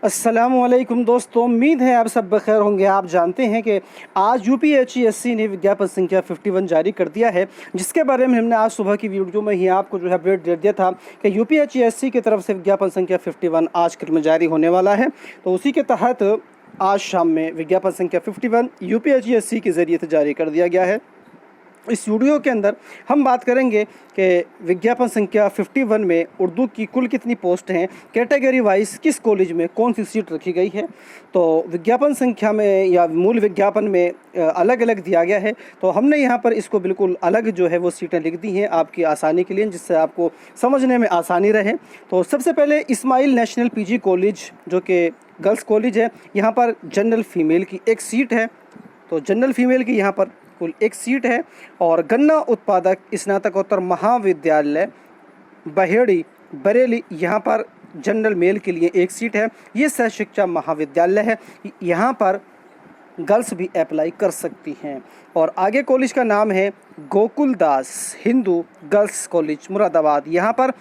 अस्सलामुअलैकुम दोस्तों, उम्मीद है आप सब बखैर होंगे। आप जानते हैं कि आज यूपीएससी ने विज्ञापन संख्या 51 जारी कर दिया है, जिसके बारे में हमने आज सुबह की वीडियो में ही आपको अपडेट दे दिया था कि यूपीएससी की तरफ से विज्ञापन संख्या 51 आज कल में जारी होने वाला है। तो उसी के तहत आज शाम में विज्ञापन संख्या 51 यूपीएससी के ज़रिए से जारी कर दिया गया है। इस वीडियो के अंदर हम बात करेंगे कि विज्ञापन संख्या 51 में उर्दू की कुल कितनी पोस्ट हैं, कैटेगरी वाइज किस कॉलेज में कौन सी सीट रखी गई है। तो विज्ञापन संख्या में या मूल विज्ञापन में अलग अलग दिया गया है, तो हमने यहाँ पर इसको बिल्कुल अलग जो है वो सीटें लिख दी हैं आपकी आसानी के लिए, जिससे आपको समझने में आसानी रहे। तो सबसे पहले इस्माइल नेशनल पीजी कॉलेज जो कि गर्ल्स कॉलेज है, यहाँ पर जनरल फीमेल की एक सीट है। तो जनरल फीमेल की यहाँ पर कुल एक सीट है। और गन्ना उत्पादक स्नातकोत्तर महाविद्यालय बहेड़ी बरेली, यहाँ पर जनरल मेल के लिए एक सीट है। ये सह शिक्षा महाविद्यालय है, यहाँ पर गर्ल्स भी अप्लाई कर सकती हैं। और आगे कॉलेज का नाम है गोकुलदास हिंदू गर्ल्स कॉलेज मुरादाबाद, यहाँ पर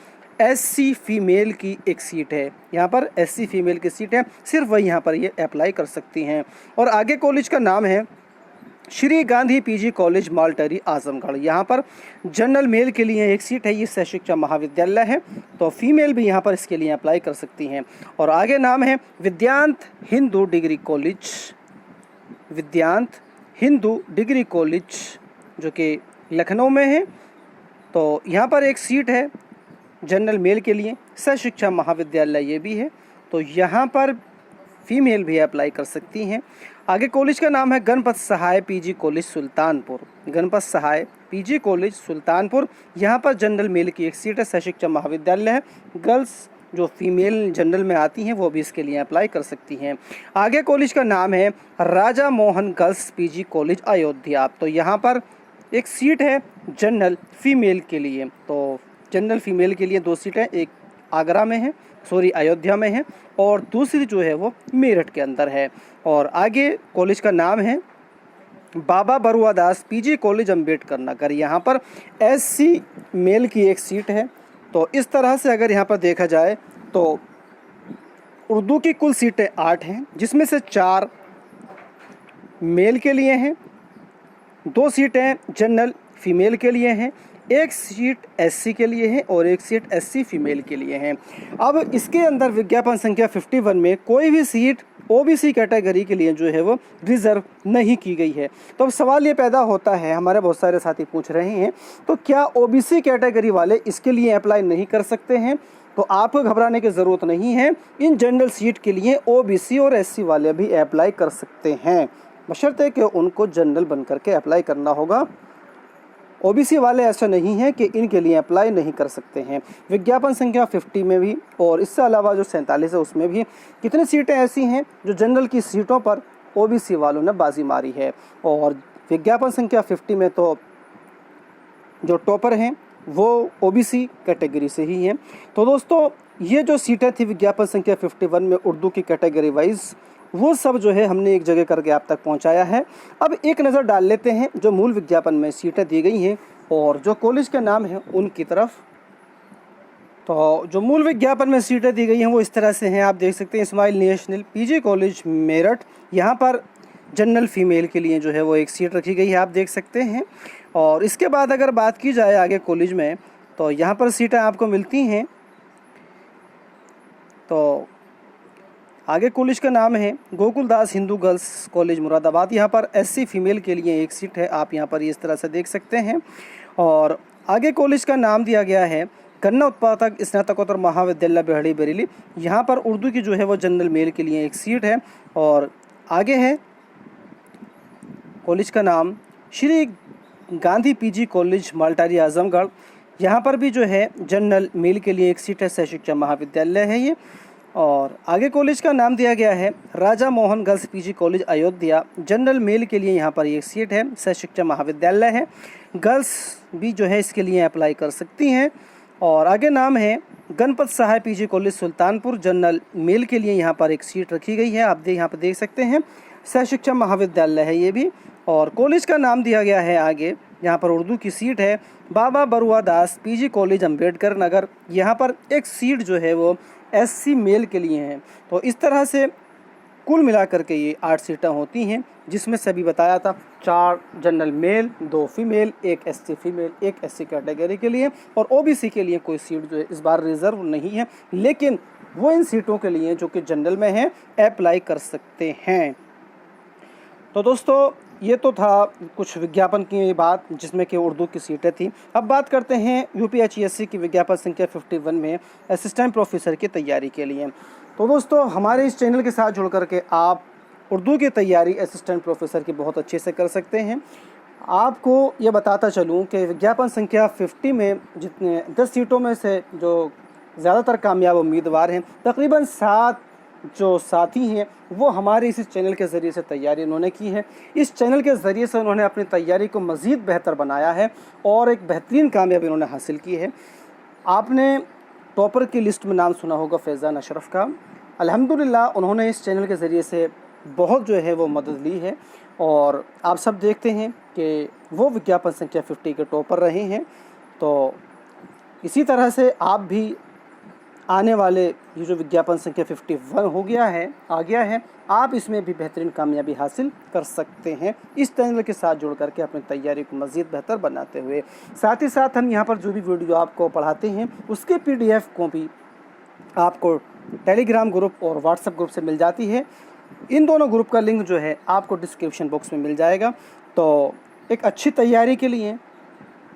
एससी फीमेल की एक सीट है। यहाँ पर एससी फीमेल की सीट है, सिर्फ वही यहाँ पर ये अप्लाई कर सकती हैं। और आगे कॉलेज का नाम है श्री गांधी पीजी कॉलेज मालटरी आजमगढ़, यहाँ पर जनरल मेल के लिए एक सीट है। ये सह शिक्षा महाविद्यालय है, तो फीमेल भी यहाँ पर इसके लिए अप्लाई कर सकती हैं। और आगे नाम है Vidyant Hindu degree college, Vidyant Hindu degree college जो कि लखनऊ में है। तो यहाँ पर एक सीट है जनरल मेल के लिए, सह शिक्षा महाविद्यालय ये भी है, तो यहाँ पर फीमेल भी अप्लाई कर सकती हैं। आगे कॉलेज का नाम है Ganpat Sahay PG college Sultanpur, Ganpat Sahay PG college Sultanpur, यहाँ पर जनरल मेल की एक सीट है, सह शिक्षा महाविद्यालय है। गर्ल्स जो फीमेल जनरल में आती हैं वो भी इसके लिए अप्लाई कर सकती हैं। आगे कॉलेज का नाम है Raja Mohan girls PG college Ayodhya, तो यहाँ पर एक सीट है जनरल फीमेल के लिए। तो जनरल फीमेल के लिए दो सीटें, एक आगरा में है, अयोध्या में है, और दूसरी जो है वो मेरठ के अंदर है। और आगे कॉलेज का नाम है बाबा बरुआ दास पीजी कॉलेज अम्बेडकर नगर, यहाँ पर एससी मेल की एक सीट है। तो इस तरह से अगर यहाँ पर देखा जाए तो उर्दू की कुल सीटें 8 हैं, जिसमें से 4 मेल के लिए हैं, 2 सीटें जनरल फीमेल के लिए हैं, एक सीट एससी के लिए है और एक सीट एससी फीमेल के लिए है। अब इसके अंदर विज्ञापन संख्या 51 में कोई भी सीट ओबीसी कैटेगरी के लिए जो है वो रिज़र्व नहीं की गई है। तो अब सवाल ये पैदा होता है, हमारे बहुत सारे साथी पूछ रहे हैं, तो क्या ओबीसी कैटेगरी वाले इसके लिए अप्लाई नहीं कर सकते हैं? तो आपको घबराने की ज़रूरत नहीं है, इन जनरल सीट के लिए ओबीसी और एससी वाले भी अप्लाई कर सकते हैं, बशर्ते कि उनको जनरल बन करके अप्लाई करना होगा। ओबीसी वाले ऐसा नहीं है कि इनके लिए अप्लाई नहीं कर सकते हैं। विज्ञापन संख्या 50 में भी और इससे अलावा जो 47 है उसमें भी कितनी सीटें ऐसी हैं जो जनरल की सीटों पर ओबीसी वालों ने बाजी मारी है। और विज्ञापन संख्या 50 में तो जो टॉपर हैं वो ओबीसी कैटेगरी से ही हैं। तो दोस्तों, ये जो सीटें थी विज्ञापन संख्या 51 में उर्दू की कैटेगरी वाइज, वो सब जो है हमने एक जगह करके आप तक पहुंचाया है। अब एक नज़र डाल लेते हैं जो मूल विज्ञापन में सीटें दी गई हैं और जो कॉलेज के नाम है उनकी तरफ। तो जो मूल विज्ञापन में सीटें दी गई हैं वो इस तरह से हैं, आप देख सकते हैं। Ismail national PG college Meerut, यहाँ पर जनरल फीमेल के लिए जो है वो एक सीट रखी गई है, आप देख सकते हैं। और इसके बाद अगर बात की जाए आगे कॉलेज में, तो यहाँ पर सीटें आपको मिलती हैं। तो आगे कॉलेज का नाम है गोकुलदास हिंदू गर्ल्स कॉलेज मुरादाबाद, यहाँ पर एससी फीमेल के लिए एक सीट है, आप यहाँ पर इस तरह से देख सकते हैं। और आगे कॉलेज का नाम दिया गया है गन्ना उत्पादक स्नातकोत्तर महाविद्यालय बहेड़ी बरेली, यहाँ पर उर्दू की जो है वो जनरल मेल के लिए एक सीट है। और आगे है कॉलेज का नाम श्री गांधी पीजी कॉलेज मालटारी आजमगढ़, यहाँ पर भी जो है जनरल मेल के लिए एक सीट है, सह शिक्षा महाविद्यालय है ये। और आगे कॉलेज का नाम दिया गया है Raja Mohan girls PG college Ayodhya, general male के लिए यहाँ पर एक सीट है, सह शिक्षा महाविद्यालय है, गर्ल्स भी जो है इसके लिए अप्लाई कर सकती हैं। और आगे नाम है Ganpat Sahay PG college Sultanpur, general male के लिए यहाँ पर एक सीट रखी गई है, आप यहाँ पर देख सकते हैं, सह शिक्षा महाविद्यालय है ये भी। और कॉलेज का नाम दिया गया है आगे, यहाँ पर उर्दू की सीट है बाबा बरुआ दास पीजी कॉलेज अम्बेडकर नगर, यहाँ पर एक सीट जो है वो SC मेल के लिए हैं। तो इस तरह से कुल मिलाकर के ये 8 सीटें होती हैं, जिसमें से अभी बताया था 4 general mail, 2 female, 1 SC female, 1 SC category के लिए, और OBC के लिए कोई सीट जो है इस बार रिज़र्व नहीं है, लेकिन वो इन सीटों के लिए जो कि जनरल में हैं अप्लाई कर सकते हैं। तो दोस्तों ये तो था कुछ विज्ञापन की बात जिसमें कि उर्दू की सीटें थी। अब बात करते हैं UPHESC की विज्ञापन संख्या 51 में असिस्टेंट प्रोफेसर की तैयारी के लिए। तो दोस्तों हमारे इस चैनल के साथ जुड़ करके आप उर्दू की तैयारी असिस्टेंट प्रोफेसर की बहुत अच्छे से कर सकते हैं। आपको ये बताता चलूँ कि विज्ञापन संख्या 50 में जितने 10 सीटों में से जो ज़्यादातर कामयाब उम्मीदवार हैं, तकरीबन 7 जो साथी हैं वो हमारे इस चैनल के ज़रिए से तैयारी उन्होंने की है। इस चैनल के ज़रिए से उन्होंने अपनी तैयारी को मज़ीद बेहतर बनाया है और एक बेहतरीन कामयाबी उन्होंने हासिल की है। आपने टॉपर की लिस्ट में नाम सुना होगा फैज़ान अशरफ का। अल्हम्दुलिल्लाह उन्होंने इस चैनल के ज़रिए से बहुत जो है वो मदद ली है और आप सब देखते हैं कि वो विज्ञापन संख्या 50 के टॉपर रहे हैं। तो इसी तरह से आप भी आने वाले ये जो विज्ञापन संख्या 51 आ गया है, आप इसमें भी बेहतरीन कामयाबी हासिल कर सकते हैं इस चैनल के साथ जुड़ करके अपनी तैयारी को मज़ीद बेहतर बनाते हुए। साथ ही साथ हम यहाँ पर जो भी वीडियो आपको पढ़ाते हैं उसके PDF को भी आपको टेलीग्राम ग्रुप और व्हाट्सएप ग्रुप से मिल जाती है। इन दोनों ग्रुप का लिंक जो है आपको डिस्क्रिप्शन बॉक्स में मिल जाएगा। तो एक अच्छी तैयारी के लिए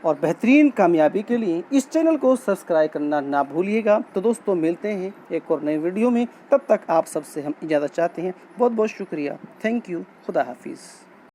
और बेहतरीन कामयाबी के लिए इस चैनल को सब्सक्राइब करना ना भूलिएगा। तो दोस्तों मिलते हैं एक और नई वीडियो में, तब तक आप सबसे हम इजाज़त चाहते हैं। बहुत बहुत शुक्रिया, थैंक यू, खुदा हाफिज़।